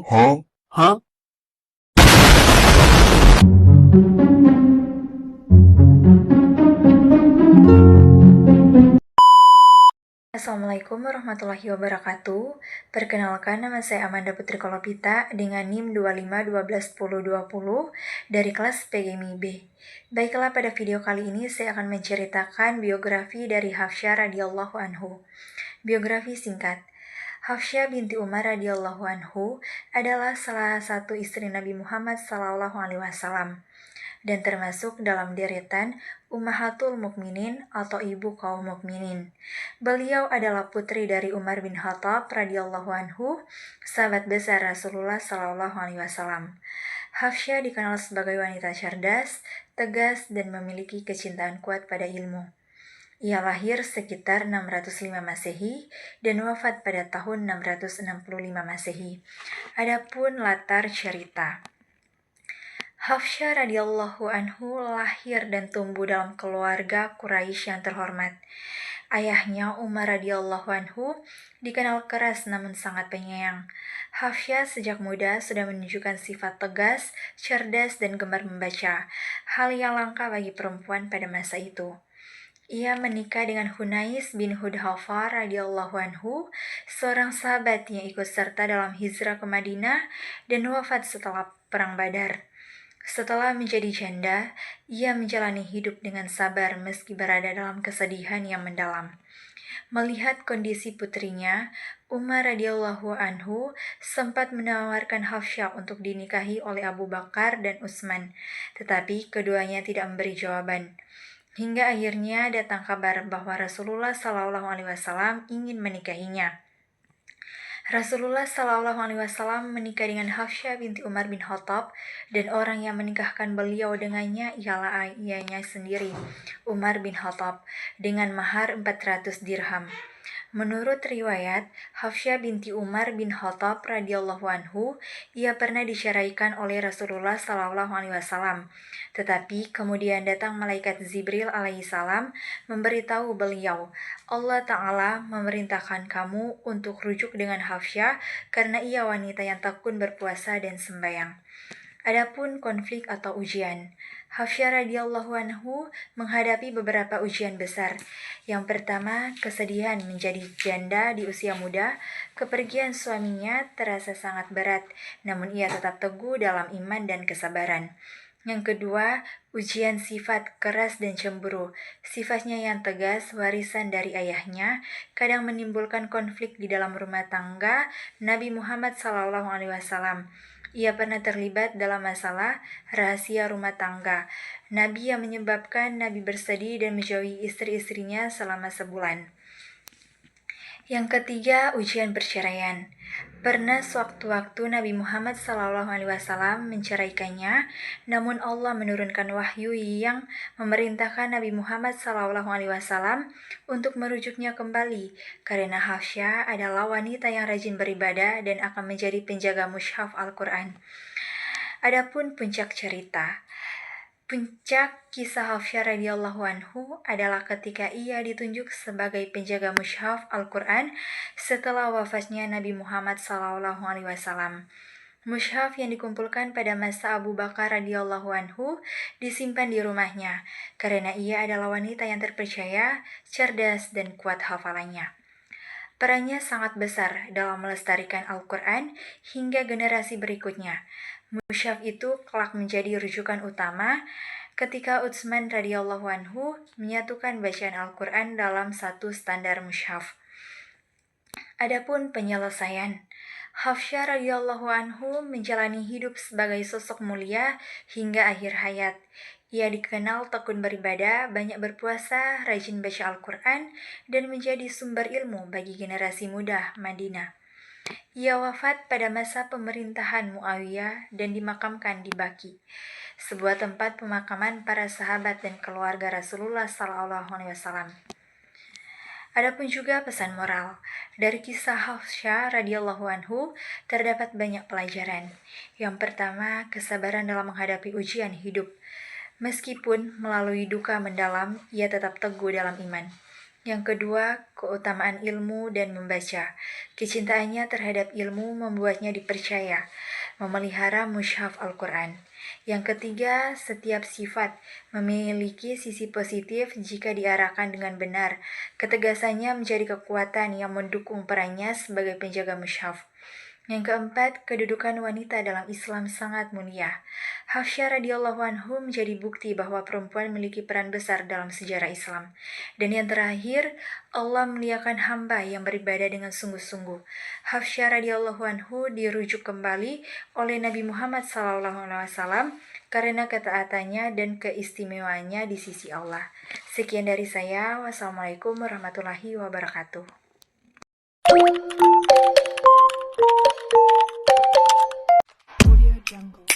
Huh? Hah? Assalamualaikum warahmatullahi wabarakatuh. Perkenalkan, nama saya Amanda Putri Kolopita dengan NIM 25121020 dari kelas PGMI B. Baiklah, pada video kali ini saya akan menceritakan biografi dari Hafsyah radhiyallahu anhu. Biografi singkat. Hafsyah binti Umar radhiyallahu anhu adalah salah satu istri Nabi Muhammad SAW dan termasuk dalam deretan Ummahatul Mukminin atau ibu kaum mukminin. Beliau adalah putri dari Umar bin Khattab radhiyallahu anhu, sahabat besar Rasulullah sallallahu alaihi wasallam. Hafsyah dikenal sebagai wanita cerdas, tegas, dan memiliki kecintaan kuat pada ilmu. Ia lahir sekitar 605 Masehi dan wafat pada tahun 665 Masehi. Adapun latar cerita. Hafsyah radhiyallahu anhu lahir dan tumbuh dalam keluarga Quraisy yang terhormat. Ayahnya Umar radhiyallahu anhu dikenal keras namun sangat penyayang. Hafsyah sejak muda sudah menunjukkan sifat tegas, cerdas, dan gemar membaca, hal yang langka bagi perempuan pada masa itu. Ia menikah dengan Hunais bin Hudhafar radhiyallahu anhu, seorang sahabat yang ikut serta dalam hijrah ke Madinah dan wafat setelah perang Badar. Setelah menjadi janda, ia menjalani hidup dengan sabar meski berada dalam kesedihan yang mendalam. Melihat kondisi putrinya, Umar radhiyallahu anhu sempat menawarkan Hafsyah untuk dinikahi oleh Abu Bakar dan Utsman, tetapi keduanya tidak memberi jawaban. Hingga akhirnya datang kabar bahwa Rasulullah SAW ingin menikahinya. Rasulullah SAW menikah dengan Hafsyah binti Umar bin Khattab, dan orang yang menikahkan beliau dengannya ialah ayahnya sendiri, Umar bin Khattab, dengan mahar 400 dirham. Menurut riwayat, Hafsyah binti Umar bin Khattab radhiyallahu anhu, ia pernah diceraikan oleh Rasulullah SAW. Tetapi kemudian datang malaikat Jibril alaihissalam memberitahu beliau, Allah Ta'ala memerintahkan kamu untuk rujuk dengan Hafsyah karena ia wanita yang tekun berpuasa dan sembahyang. Adapun konflik atau ujian, Hafsyah radhiyallahu anhu menghadapi beberapa ujian besar. Yang pertama, kesedihan menjadi janda di usia muda. Kepergian suaminya terasa sangat berat, namun ia tetap teguh dalam iman dan kesabaran. Yang kedua, ujian sifat keras dan cemburu. Sifatnya yang tegas, warisan dari ayahnya, kadang menimbulkan konflik di dalam rumah tangga Nabi Muhammad SAW. Ia pernah terlibat dalam masalah rahasia rumah tangga Nabi yang menyebabkan Nabi bersedih dan menjauhi istri-istrinya selama sebulan. Yang ketiga, ujian perceraian. Pernah sewaktu-waktu Nabi Muhammad SAW menceraikannya, namun Allah menurunkan wahyu yang memerintahkan Nabi Muhammad SAW untuk merujuknya kembali, karena Hafsyah adalah wanita yang rajin beribadah dan akan menjadi penjaga mushaf Al-Quran. Adapun puncak cerita. Puncak kisah Hafsyah radhiyallahu anhu adalah ketika ia ditunjuk sebagai penjaga mushaf Al-Quran setelah wafatnya Nabi Muhammad SAW. Mushaf yang dikumpulkan pada masa Abu Bakar radhiyallahu anhu disimpan di rumahnya karena ia adalah wanita yang terpercaya, cerdas, dan kuat hafalannya. Perannya sangat besar dalam melestarikan Al-Quran hingga generasi berikutnya. Mushaf itu kelak menjadi rujukan utama ketika Utsman radhiyallahu anhu menyatukan bacaan Al-Quran dalam satu standar mushaf. Adapun penyelesaian, Hafsyah radhiyallahu anhu menjalani hidup sebagai sosok mulia hingga akhir hayat. Ia dikenal tekun beribadah, banyak berpuasa, rajin baca Al-Quran, dan menjadi sumber ilmu bagi generasi muda Madinah. Ia wafat pada masa pemerintahan Muawiyah dan dimakamkan di Baqi, sebuah tempat pemakaman para sahabat dan keluarga Rasulullah SAW. Adapun juga pesan moral. Dari kisah Hafsyah radhiyallahu anhu terdapat banyak pelajaran. Yang pertama, kesabaran dalam menghadapi ujian hidup. Meskipun melalui duka mendalam, ia tetap teguh dalam iman. Yang kedua, keutamaan ilmu dan membaca. Kecintaannya terhadap ilmu membuatnya dipercaya, memelihara mushaf Al-Quran. Yang ketiga, setiap sifat memiliki sisi positif jika diarahkan dengan benar. Ketegasannya menjadi kekuatan yang mendukung perannya sebagai penjaga mushaf. Yang keempat, kedudukan wanita dalam Islam sangat mulia. Hafsyah radhiyallahu anhu menjadi bukti bahwa perempuan memiliki peran besar dalam sejarah Islam. Dan yang terakhir, Allah memuliakan hamba yang beribadah dengan sungguh-sungguh. Hafsyah radhiyallahu anhu dirujuk kembali oleh Nabi Muhammad SAW karena ketaatannya dan keistimewaannya di sisi Allah. Sekian dari saya. Wassalamualaikum warahmatullahi wabarakatuh. Audio Jungle.